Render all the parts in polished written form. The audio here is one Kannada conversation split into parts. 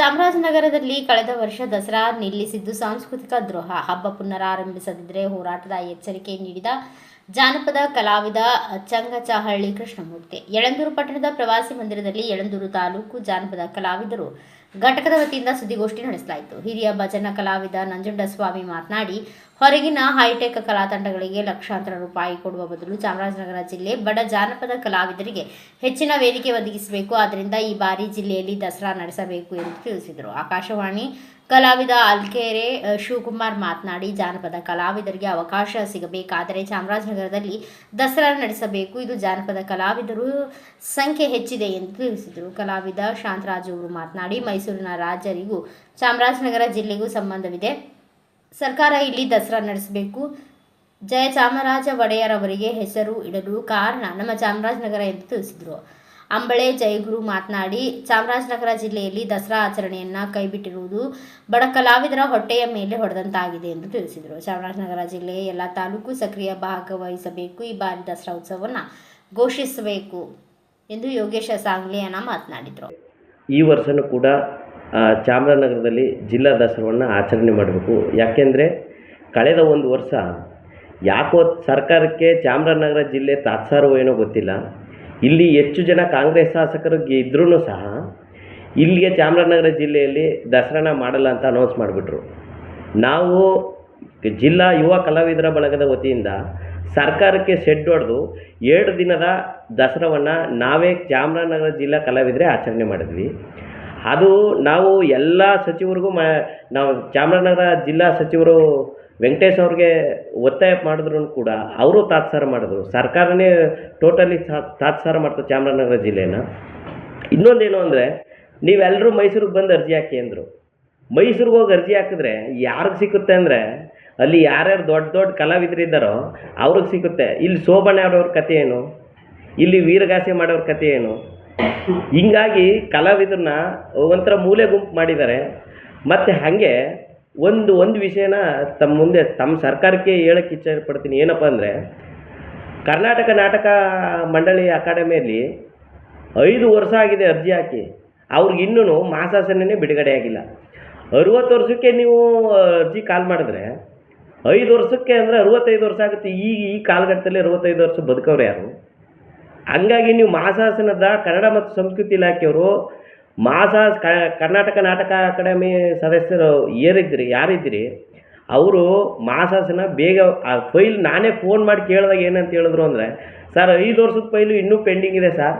ಚಾಮರಾಜನಗರದಲ್ಲಿ ಕಳೆದ ವರ್ಷ ದಸರಾ ನಿಲ್ಲಿಸಿದ್ದು ಸಾಂಸ್ಕೃತಿಕ ದ್ರೋಹ. ಹಬ್ಬ ಪುನರಾರಂಭಿಸದಿದ್ದರೆ ಹೋರಾಟದ ಎಚ್ಚರಿಕೆ ನೀಡಿದ ಜಾನಪದ ಕಲಾವಿದ ಚಂಗಚಹಳ್ಳಿ ಕೃಷ್ಣಮೂರ್ತಿ. ಯಳಂದೂರು ಪಟ್ಟಣದ ಪ್ರವಾಸಿ ಮಂದಿರದಲ್ಲಿ ಯಳಂದೂರು ತಾಲೂಕು ಜಾನಪದ ಕಲಾವಿದರು ಘಟಕದ ವತಿಯಿಂದ ಸುದ್ದಿಗೋಷ್ಠಿ ನಡೆಸಲಾಯಿತು. ಹಿರಿಯ ಭಜನಾ ಕಲಾವಿದ ನಂಜುಂಡಸ್ವಾಮಿ ಮಾತನಾಡಿ, ಹೊರಗಿನ ಹೈಟೆಕ್ ಕಲಾ ತಂಡಗಳಿಗೆ ಲಕ್ಷಾಂತರ ರೂಪಾಯಿ ಕೊಡುವ ಬದಲು ಚಾಮರಾಜನಗರ ಜಿಲ್ಲೆ ಬಡ ಜಾನಪದ ಕಲಾವಿದರಿಗೆ ಹೆಚ್ಚಿನ ವೇದಿಕೆ ಒದಗಿಸಬೇಕು. ಆದ್ದರಿಂದ ಈ ಬಾರಿ ಜಿಲ್ಲೆಯಲ್ಲಿ ದಸರಾ ನಡೆಸಬೇಕು ಎಂದು ತಿಳಿಸಿದರು. ಆಕಾಶವಾಣಿ ಕಲಾವಿದ ಅಲ್ಕೆರೆ ಶಿವಕುಮಾರ್ ಮಾತನಾಡಿ, ಜಾನಪದ ಕಲಾವಿದರಿಗೆ ಅವಕಾಶ ಸಿಗಬೇಕಾದರೆ ಚಾಮರಾಜನಗರದಲ್ಲಿ ದಸರಾ ನಡೆಸಬೇಕು. ಇದು ಜಾನಪದ ಕಲಾವಿದರು ಸಂಖ್ಯೆ ಹೆಚ್ಚಿದೆ ಎಂದು ತಿಳಿಸಿದರು. ಕಲಾವಿದ ಶಾಂತರಾಜು ಅವರು ಮಾತನಾಡಿ, ಮೈಸೂರಿನ ರಾಜರಿಗೂ ಚಾಮರಾಜನಗರ ಜಿಲ್ಲೆಗೂ ಸಂಬಂಧವಿದೆ. ಸರ್ಕಾರ ಇಲ್ಲಿ ದಸರಾ ನಡೆಸಬೇಕು. ಜಯಚಾಮರಾಜ ಒಡೆಯರ್ ಅವರಿಗೆ ಹೆಸರು ಇಡಲು ಕಾರಣ ನಮ್ಮ ಚಾಮರಾಜನಗರ ಎಂದು ತಿಳಿಸಿದರು. ಅಂಬಳೆ ಜಯಗುರು ಮಾತನಾಡಿ, ಚಾಮರಾಜನಗರ ಜಿಲ್ಲೆಯಲ್ಲಿ ದಸರಾ ಆಚರಣೆಯನ್ನು ಕೈಬಿಟ್ಟಿರುವುದು ಬಡ ಕಲಾವಿದರ ಹೊಟ್ಟೆಯ ಮೇಲೆ ಹೊಡೆದಂತಾಗಿದೆ ಎಂದು ತಿಳಿಸಿದರು. ಚಾಮರಾಜನಗರ ಜಿಲ್ಲೆಯ ಎಲ್ಲ ತಾಲೂಕು ಸಕ್ರಿಯ ಭಾಗವಹಿಸಬೇಕು. ಈ ಬಾರಿ ದಸರಾ ಉತ್ಸವವನ್ನು ಘೋಷಿಸಬೇಕು ಎಂದು ಯೋಗೇಶ ಸಾಂಗ್ಲಿಯನ್ನ ಮಾತನಾಡಿದರು. ಈ ವರ್ಷನೂ ಕೂಡ ಚಾಮರಾಜನಗರದಲ್ಲಿ ಜಿಲ್ಲಾ ದಸರಾವನ್ನು ಆಚರಣೆ ಮಾಡಬೇಕು. ಯಾಕೆಂದರೆ ಕಳೆದ ಒಂದು ವರ್ಷ ಯಾಕೋ ಸರ್ಕಾರಕ್ಕೆ ಚಾಮರಾಜನಗರ ಜಿಲ್ಲೆ ತಾತ್ಸಾರವೋ ಏನೋ ಗೊತ್ತಿಲ್ಲ, ಇಲ್ಲಿ ಹೆಚ್ಚು ಜನ ಕಾಂಗ್ರೆಸ್ ಶಾಸಕರು ಇದ್ರೂ ಸಹ ಇಲ್ಲಿಗೆ ಚಾಮರಾಜನಗರ ಜಿಲ್ಲೆಯಲ್ಲಿ ದಸರಾನ ಮಾಡಲ್ಲ ಅಂತ ಅನೌನ್ಸ್ ಮಾಡಿಬಿಟ್ರು. ನಾವು ಜಿಲ್ಲಾ ಯುವ ಕಲಾವಿದರ ಬಳಗದ ವತಿಯಿಂದ ಸರ್ಕಾರಕ್ಕೆ ಸೆಡ್ ಹೊಡೆದು 2 ದಿನದ ದಸರಾವನ್ನು ನಾವೇ ಚಾಮರಾಜನಗರ ಜಿಲ್ಲಾ ಕಲಾವಿದರೇ ಆಚರಣೆ ಮಾಡಿದ್ವಿ. ಅದು ನಾವು ಎಲ್ಲ ಸಚಿವರಿಗೂ ನಾವು ಚಾಮರಾಜನಗರ ಜಿಲ್ಲಾ ಸಚಿವರು ವೆಂಕಟೇಶ್ ಅವ್ರಿಗೆ ಒತ್ತಾಯ ಮಾಡಿದ್ರು ಕೂಡ ಅವರು ತಾತ್ಸಾರ ಮಾಡಿದ್ರು. ಸರ್ಕಾರನೇ ಟೋಟಲಿ ತಾತ್ಸಾರ ಮಾಡ್ತಾರೆ ಚಾಮರಾಜನಗರ ಜಿಲ್ಲೆನ. ಇನ್ನೊಂದೇನು ಅಂದರೆ, ನೀವೆಲ್ಲರೂ ಮೈಸೂರಿಗೆ ಬಂದು ಅರ್ಜಿ ಹಾಕಿ ಅಂದರು. ಮೈಸೂರಿಗೆ ಹೋಗಿ ಅರ್ಜಿ ಹಾಕಿದ್ರೆ ಯಾರಿಗೆ ಸಿಕ್ಕುತ್ತೆ ಅಂದರೆ, ಅಲ್ಲಿ ಯಾರ್ಯಾರು ದೊಡ್ಡ ದೊಡ್ಡ ಕಲಾವಿದರಿದ್ದಾರೋ ಅವ್ರಿಗೆ ಸಿಕ್ಕುತ್ತೆ. ಇಲ್ಲಿ ಶೋಭಣ್ಣ ಅವ್ರವ್ರ ಕತೆ ಏನು, ಇಲ್ಲಿ ವೀರಗಾಸೆ ಮಾಡೋರ ಕತೆ ಏನು? ಹಿಂಗಾಗಿ ಕಲಾವಿದರನ್ನ ಒಂಥರ ಮೂಲೆ ಗುಂಪು ಮಾಡಿದ್ದಾರೆ. ಮತ್ತು ಹಾಗೆ ಒಂದು ವಿಷಯನ ತಮ್ಮ ಮುಂದೆ ತಮ್ಮ ಸರ್ಕಾರಕ್ಕೆ ಹೇಳೋಕ್ಕೆ ಇಚ್ಛೆಪಡ್ತೀನಿ. ಏನಪ್ಪ ಅಂದರೆ, ಕರ್ನಾಟಕ ನಾಟಕ ಮಂಡಳಿ ಅಕಾಡೆಮಿಯಲ್ಲಿ 5 ವರ್ಷ ಆಗಿದೆ ಅರ್ಜಿ ಹಾಕಿ, ಅವ್ರಿಗೆ ಇನ್ನೂ ಮಾಸಾಸನೇ ಬಿಡುಗಡೆ ಆಗಿಲ್ಲ. 60 ವರ್ಷಕ್ಕೆ ನೀವು ಅರ್ಜಿ ಕಾಲ್ ಮಾಡಿದ್ರೆ 5 ವರ್ಷಕ್ಕೆ ಅಂದರೆ 65 ವರ್ಷ ಆಗುತ್ತೆ. ಈ ಕಾಲಘಟ್ಟದಲ್ಲಿ 65 ವರ್ಷ ಬದುಕವ್ರು ಯಾರು? ಹಂಗಾಗಿ ನೀವು ಮಾಸಾಸನದ ಕನ್ನಡ ಮತ್ತು ಸಂಸ್ಕೃತಿ ಇಲಾಖೆಯವರು ಕರ್ನಾಟಕ ನಾಟಕ ಅಕಾಡೆಮಿ ಸದಸ್ಯರು ಯಾರಿದ್ದೀರಿ ಅವರು ಮಾಸಾಸನ ಬೇಗ ಆ ಫೈಲ್ ನಾನೇ ಫೋನ್ ಮಾಡಿ ಕೇಳಿದಾಗ ಏನಂತ ಹೇಳಿದ್ರು ಅಂದರೆ, ಸರ್ 5 ವರ್ಷದ ಫೈಲು ಇನ್ನೂ ಪೆಂಡಿಂಗ್ ಇದೆ ಸರ್,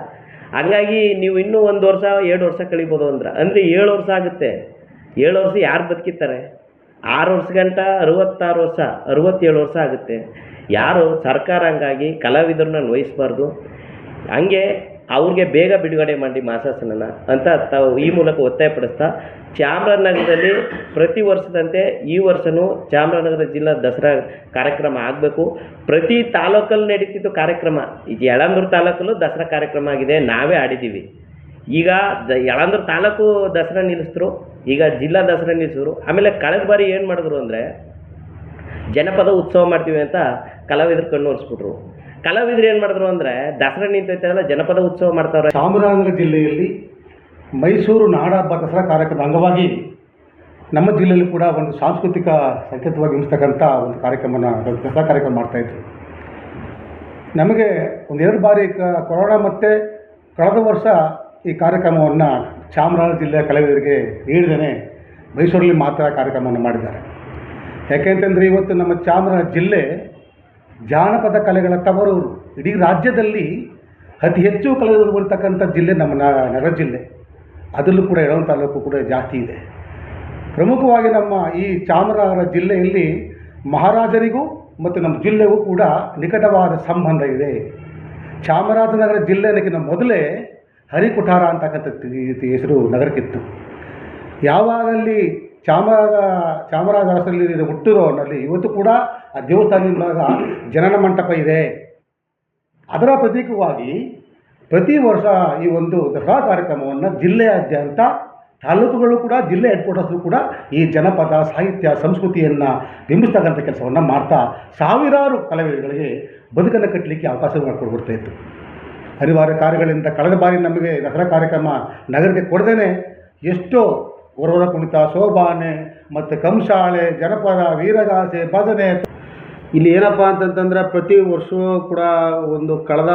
ಹಂಗಾಗಿ ನೀವು ಇನ್ನೂ 1 ವರ್ಷ 2 ವರ್ಷ ಕಳಿಬೋದು ಅಂದರೆ 7 ವರ್ಷ ಆಗುತ್ತೆ. 7 ವರ್ಷ ಯಾರು ಬದುಕಿರ್ತಾರೆ? 6 ವರ್ಷ ಗಂಟ 66 ವರ್ಷ 67 ವರ್ಷ ಆಗುತ್ತೆ. ಯಾರು ಸರ್ಕಾರ ಹಂಗಾಗಿ ಕಲಾವಿದರನ್ನ ವಹಿಸಬಾರ್ದು, ಹಂಗೆ ಅವ್ರಿಗೆ ಬೇಗ ಬಿಡುಗಡೆ ಮಾಡಿ ಮಾಸಾಸನ ಅಂತ ತಾವು ಈ ಮೂಲಕ ಒತ್ತಾಯಪಡಿಸ್ತಾ, ಚಾಮರಾಜನಗರದಲ್ಲಿ ಪ್ರತಿ ವರ್ಷದಂತೆ ಈ ವರ್ಷವೂ ಚಾಮರಾಜನಗರ ಜಿಲ್ಲಾ ದಸರಾ ಕಾರ್ಯಕ್ರಮ ಆಗಬೇಕು. ಪ್ರತಿ ತಾಲೂಕಲ್ಲಿ ನಡೀತಿತ್ತು ಕಾರ್ಯಕ್ರಮ. ಈಗ ಯಳಂದೂರು ತಾಲೂಕಲ್ಲೂ ದಸರಾ ಕಾರ್ಯಕ್ರಮ ಆಗಿದೆ, ನಾವೇ ಆಡಿದ್ದೀವಿ. ಈಗ ಯಳಂದೂರು ತಾಲೂಕು ದಸರಾ ನಿಲ್ಲಿಸಿದ್ರು, ಈಗ ಜಿಲ್ಲಾ ದಸರಾ ನಿಲ್ಲಿಸಿದ್ರು. ಆಮೇಲೆ ಕಳೆದ ಬಾರಿ ಏನು ಮಾಡಿದ್ರು ಅಂದರೆ, ಜನಪದ ಉತ್ಸವ ಮಾಡ್ತೀವಿ ಅಂತ ಕಲಾವಿದರು ಕಣ್ಣೋರಿಸ್ಬಿಟ್ರು. ಕಲಾವಿದರು ಏನು ಮಾಡಿದ್ರು ಅಂದರೆ, ದಸರಾ ನಿಂತೈತಲ್ಲ ಜನಪದ ಉತ್ಸವ ಮಾಡ್ತಾವ್ರೆ. ಚಾಮರಾಜನಗರ ಜಿಲ್ಲೆಯಲ್ಲಿ ಮೈಸೂರು ನಾಡಹಬ್ಬ ದಸರಾ ಕಾರ್ಯಕ್ರಮದ ಅಂಗವಾಗಿ ನಮ್ಮ ಜಿಲ್ಲೆಯಲ್ಲಿ ಕೂಡ ಒಂದು ಸಾಂಸ್ಕೃತಿಕ ಸಂಕೇತವಾಗಿ ಬಿಂಬಿಸ್ತಕ್ಕಂಥ ಒಂದು ದಸರಾ ಕಾರ್ಯಕ್ರಮ ಮಾಡ್ತಾಯಿದ್ರು. ನಮಗೆ 1-2 ಬಾರಿ ಕೊರೋನಾ ಮತ್ತು ಕಳೆದ ವರ್ಷ ಈ ಕಾರ್ಯಕ್ರಮವನ್ನು ಚಾಮರಾಜನಗರ ಜಿಲ್ಲೆಯ ಕಲಾವಿದರಿಗೆ ನೀಡದೇ ಮೈಸೂರಲ್ಲಿ ಮಾತ್ರ ಕಾರ್ಯಕ್ರಮವನ್ನು ಮಾಡಿದ್ದಾರೆ. ಯಾಕೆಂತಂದರೆ ಇವತ್ತು ನಮ್ಮ ಚಾಮರಾಜನಗರ ಜಿಲ್ಲೆ ಜಾನಪದ ಕಲೆಗಳ ತವರೂರು. ಇಡೀ ರಾಜ್ಯದಲ್ಲಿ ಅತಿ ಹೆಚ್ಚು ಕಲಾವಿದರು ಬರ್ತಕ್ಕಂಥ ಜಿಲ್ಲೆ ನಮ್ಮ ನಗರ ಜಿಲ್ಲೆ. ಅದರಲ್ಲೂ ಕೂಡ ಯಳಂದೂರು ತಾಲೂಕು ಕೂಡ ಜಾಸ್ತಿ ಇದೆ. ಪ್ರಮುಖವಾಗಿ ನಮ್ಮ ಈ ಚಾಮರಾಜನಗರ ಜಿಲ್ಲೆಯಲ್ಲಿ ಮಹಾರಾಜರಿಗೂ ಮತ್ತು ನಮ್ಮ ಜಿಲ್ಲೆಗೂ ಕೂಡ ನಿಕಟವಾದ ಸಂಬಂಧ ಇದೆ. ಚಾಮರಾಜನಗರ ಜಿಲ್ಲೆನಕ್ಕಿಂತ ಮೊದಲೇ ಹರಿಕುಠಾರ ಅಂತಕ್ಕಂಥ ಹೆಸರು ನಗರಕ್ಕಿತ್ತು. ಯಾವಾಗಲ್ಲಿ ಚಾಮರಾಜನಗರದಲ್ಲಿ ಹುಟ್ಟಿರೋನಲ್ಲಿ ಇವತ್ತು ಕೂಡ ಆ ದೇವಸ್ಥಾನದಿಂದ ಜನನ ಮಂಟಪ ಇದೆ. ಅದರ ಪ್ರತೀಕವಾಗಿ ಪ್ರತಿ ವರ್ಷ ಈ ಒಂದು ದಸರಾ ಕಾರ್ಯಕ್ರಮವನ್ನು ಜಿಲ್ಲೆಯಾದ್ಯಂತ ತಾಲೂಕುಗಳು ಕೂಡ ಜಿಲ್ಲೆ ಹೆಡ್ ಕ್ವಾರ್ಟರ್ಸ್ಗಳು ಕೂಡ ಈ ಜನಪದ ಸಾಹಿತ್ಯ ಸಂಸ್ಕೃತಿಯನ್ನು ಬಿಂಬಿಸ್ತಕ್ಕಂಥ ಕೆಲಸವನ್ನು ಮಾಡ್ತಾ ಸಾವಿರಾರು ಕಲಾವಿದರಿಗೆ ಬದುಕನ್ನು ಕಟ್ಟಲಿಕ್ಕೆ ಅವಕಾಶ ಮಾಡಿಕೊಡ್ಬಿಡ್ತಾ ಇತ್ತು. ಅನಿವಾರ್ಯ ಕಾರ್ಯಗಳಿಂದ ಕಳೆದ ಬಾರಿ ನಮಗೆ ದಸರಾ ಕಾರ್ಯಕ್ರಮ ನಗರಕ್ಕೆ ಕೊಡದೇ ಎಷ್ಟೋ ಗೊರವರ ಕುಣಿತ, ಸೋಬಾನೆ ಮತ್ತು ಕಂಸಾಳೆ, ಜನಪದ, ವೀರಗಾಸೆ, ಭಜನೆ. ಇಲ್ಲಿ ಏನಪ್ಪ ಅಂತಂತಂದರೆ ಪ್ರತಿ ವರ್ಷವೂ ಕೂಡ ಕಳೆದ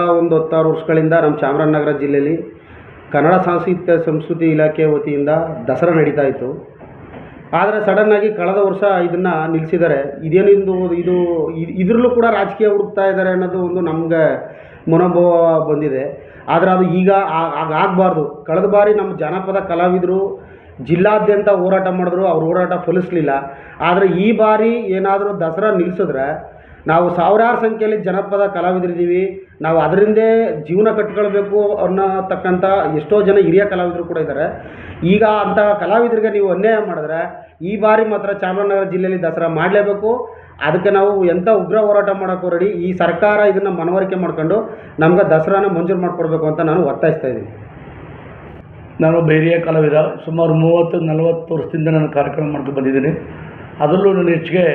10 ವರ್ಷಗಳಿಂದ ನಮ್ಮ ಚಾಮರಾಜನಗರ ಜಿಲ್ಲೆಯಲ್ಲಿ ಕನ್ನಡ ಸಾಂಸ್ಕೃತಿಕ ಸಂಸ್ಕೃತಿ ಇಲಾಖೆ ವತಿಯಿಂದ ದಸರಾ ನಡೀತಾ ಇತ್ತು. ಆದರೆ ಸಡನ್ನಾಗಿ ಕಳೆದ ವರ್ಷ ಇದನ್ನು ನಿಲ್ಲಿಸಿದ್ದಾರೆ. ಇದರಲ್ಲೂ ಕೂಡ ರಾಜಕೀಯ ಹುಡುಕ್ತಾ ಇದ್ದಾರೆ ಅನ್ನೋದು ನಮಗೆ ಮನೋಭಾವ ಬಂದಿದೆ. ಆದರೆ ಅದು ಈಗ ಆಗಬಾರ್ದು. ಕಳೆದ ಬಾರಿ ನಮ್ಮ ಜಾನಪದ ಕಲಾವಿದರು ಜಿಲ್ಲಾದ್ಯಂತ ಹೋರಾಟ ಮಾಡಿದ್ರು, ಅವ್ರ ಹೋರಾಟ ಫಲಿಸಲಿಲ್ಲ. ಆದರೆ ಈ ಬಾರಿ ಏನಾದರೂ ದಸರಾ ನಿಲ್ಲಿಸಿದ್ರೆ ನಾವು ಸಾವಿರಾರು ಸಂಖ್ಯೆಯಲ್ಲಿ ಜನಪದ ಕಲಾವಿದರಿದ್ದೀವಿ, ನಾವು ಅದರಿಂದೇ ಜೀವನ ಕಟ್ಕೊಳ್ಬೇಕು ಅನ್ನೋತಕ್ಕಂಥ ಎಷ್ಟೋ ಜನ ಹಿರಿಯ ಕಲಾವಿದರು ಕೂಡ ಇದ್ದಾರೆ. ಈಗ ಅಂಥ ಕಲಾವಿದರಿಗೆ ನೀವು ಅನ್ಯಾಯ ಮಾಡಿದ್ರೆ ಈ ಬಾರಿ ಮಾತ್ರ ಚಾಮರಾಜನಗರ ಜಿಲ್ಲೆಯಲ್ಲಿ ದಸರಾ ಮಾಡಲೇಬೇಕು. ಅದಕ್ಕೆ ನಾವು ಎಂಥ ಉಗ್ರ ಹೋರಾಟ ಮಾಡೋಕ್ಕೂ ರೆಡಿ. ಈ ಸರ್ಕಾರ ಇದನ್ನು ಮನವರಿಕೆ ಮಾಡ್ಕೊಂಡು ನಮ್ಗೆ ದಸರಾನ ಮಂಜೂರು ಮಾಡಿಕೊಡ್ಬೇಕು ಅಂತ ನಾನು ಒತ್ತಾಯಿಸ್ತಾ ಇದ್ದೀನಿ. ನಾನು ಬೇರೆಯ ಕಲಾವಿದ. ಸುಮಾರು 30-40 ವರ್ಷದಿಂದ ನಾನು ಕಾರ್ಯಕ್ರಮ ಮಾಡ್ಕೊಂಡು ಬಂದಿದ್ದೀನಿ. ಅದರಲ್ಲೂ ನಾನು ಹೆಚ್ಚಿಗೆ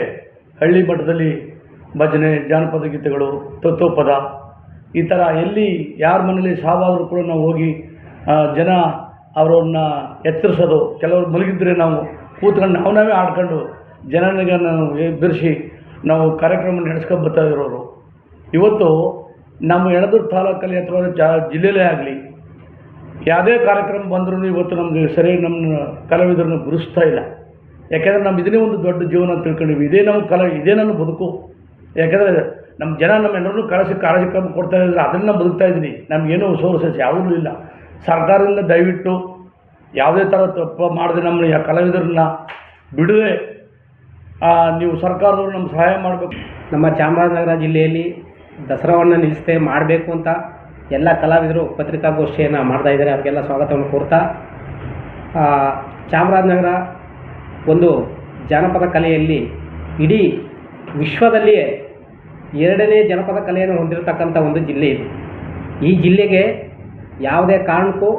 ಹಳ್ಳಿ ಮಟ್ಟದಲ್ಲಿ ಭಜನೆ, ಜಾನಪದ ಗೀತೆಗಳು, ತತ್ವಪದ ಈ ಥರ ಎಲ್ಲಿ ಯಾರ ಮನೇಲಿ ಸಾವಾದರೂ ಕೂಡ ನಾವು ಹೋಗಿ ಜನ ಅವರನ್ನ ಎಚ್ಚರಿಸೋದು. ಕೆಲವರು ಮಲಗಿದ್ರೆ ನಾವು ಕೂತ್ಕೊಂಡು ನಾವೇ ಆಡ್ಕೊಂಡು ಜನನಿಗೆ ನಾವು ಬೆರೆಸಿ ನಾವು ಕಾರ್ಯಕ್ರಮ ನಡೆಸ್ಕೊಂಡು ಬರ್ತಾ ಇರೋರು. ಇವತ್ತು ನಮ್ಮ ಯಳಂದೂರು ತಾಲೂಕಲ್ಲಿ ಅಥವಾ ಜಿಲ್ಲೆಯಲ್ಲೇ ಆಗಲಿ ಯಾವುದೇ ಕಾರ್ಯಕ್ರಮ ಬಂದರೂ ಇವತ್ತು ನಮಗೆ ಸರಿಯಾಗಿ ನಮ್ಮ ಕಲಾವಿದರನ್ನು ಗುರುಸ್ತಾ ಇಲ್ಲ. ಯಾಕೆಂದರೆ ನಮ್ಮ ಇದನ್ನೇ ಒಂದು ದೊಡ್ಡ ಜೀವನ ಅಂತ ತಿಳ್ಕೊಂಡಿವಿ. ಇದೇ ನಮ್ಮ ಇದೇ ನನ್ನ ಬದುಕು. ಯಾಕೆಂದರೆ ನಮ್ಮ ಜನ ಎಲ್ಲರನ್ನೂ ಕಳಿಸಿ ಕಾರ್ಯಕ್ರಮ ಕೊಡ್ತಾ ಇದ್ದಾರೆ, ಅದನ್ನು ಬದುಕ್ತಾ ಇದ್ದೀನಿ. ನಮಗೇನೂ ಸೋರ್ಸಸ್ ಯಾವುದೂ ಇಲ್ಲ. ಸರ್ಕಾರದಿಂದ ದಯವಿಟ್ಟು ಯಾವುದೇ ಥರ ತಪ್ಪು ಮಾಡದೆ ನಮ್ಮ ಕಲಾವಿದರನ್ನ ಬಿಡದೆ ನೀವು ಸರ್ಕಾರದವರು ನಮ್ಗೆ ಸಹಾಯ ಮಾಡಬೇಕು. ನಮ್ಮ ಚಾಮರಾಜನಗರ ಜಿಲ್ಲೆಯಲ್ಲಿ ದಸರಾವನ್ನು ನಿಲ್ಲಿಸದೆ ಮಾಡಬೇಕು ಅಂತ ಎಲ್ಲ ಕಲಾವಿದರು ಪತ್ರಿಕಾಗೋಷ್ಠಿಯನ್ನು ಮಾಡ್ತಾಯಿದ್ದಾರೆ. ಅವರಿಗೆಲ್ಲ ಸ್ವಾಗತವನ್ನು ಕೋರ್ತಾ, ಚಾಮರಾಜನಗರ ಒಂದು ಜಾನಪದ ಕಲೆಯಲ್ಲಿ ಇಡೀ ವಿಶ್ವದಲ್ಲಿಯೇ 2ನೇ ಜನಪದ ಕಲೆಯನ್ನು ಹೊಂದಿರತಕ್ಕಂಥ ಒಂದು ಜಿಲ್ಲೆ ಇದು. ಈ ಜಿಲ್ಲೆಗೆ ಯಾವುದೇ ಕಾರಣಕ್ಕೂ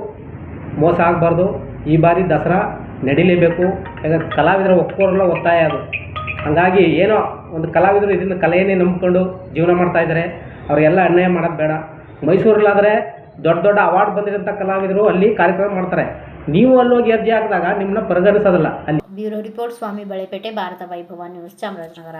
ಮೋಸ ಆಗಬಾರ್ದು. ಈ ಬಾರಿ ದಸರಾ ನಡೀಲೇಬೇಕು. ಯಾಕಂದರೆ ಕಲಾವಿದರ ಒತ್ತಾಯ ಅದು. ಹಾಗಾಗಿ ಏನೋ ಒಂದು ಕಲಾವಿದರು ಇದನ್ನು ಕಲೆಯನ್ನೇ ನಂಬಿಕೊಂಡು ಜೀವನ ಮಾಡ್ತಾಯಿದ್ದಾರೆ. ಅವರಿಗೆಲ್ಲ ಅನ್ಯಾಯ ಮಾಡೋದು ಬೇಡ. ಮೈಸೂರಲ್ಲಾದರೆ ದೊಡ್ಡ ಅವಾರ್ಡ್ ಬಂದಿರೋಂಥ ಕಲಾವಿದರು ಅಲ್ಲಿ ಕಾರ್ಯಕ್ರಮ ಮಾಡ್ತಾರೆ. ನೀವು ಅಲ್ಲೋಗಿ ಅರ್ಜಿ ಹಾಕಿದಾಗ ನಿಮ್ಮನ್ನ ಪರಿಗಣಿಸೋದಿಲ್ಲ ಅಲ್ಲಿ. ಬ್ಯೂರೋ ರಿಪೋರ್ಟ್, ಸ್ವಾಮಿ ಬಳೆಪೇಟೆ, ಭಾರತ ವೈಭವ news, Chamarajanagar.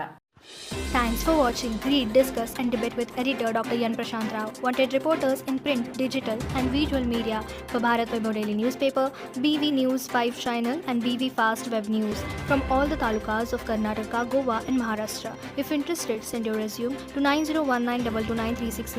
Thanks for watching. Read, discuss and debate with editor Dr. Yan Prashant Rao. Wanted reporters in print, digital and visual media for Bharat Vaibhav Daily Newspaper, BV News 5 Channel and BV Fast Web News from all the talukas of Karnataka, Goa and Maharashtra. If interested, send your resume to 9019229369.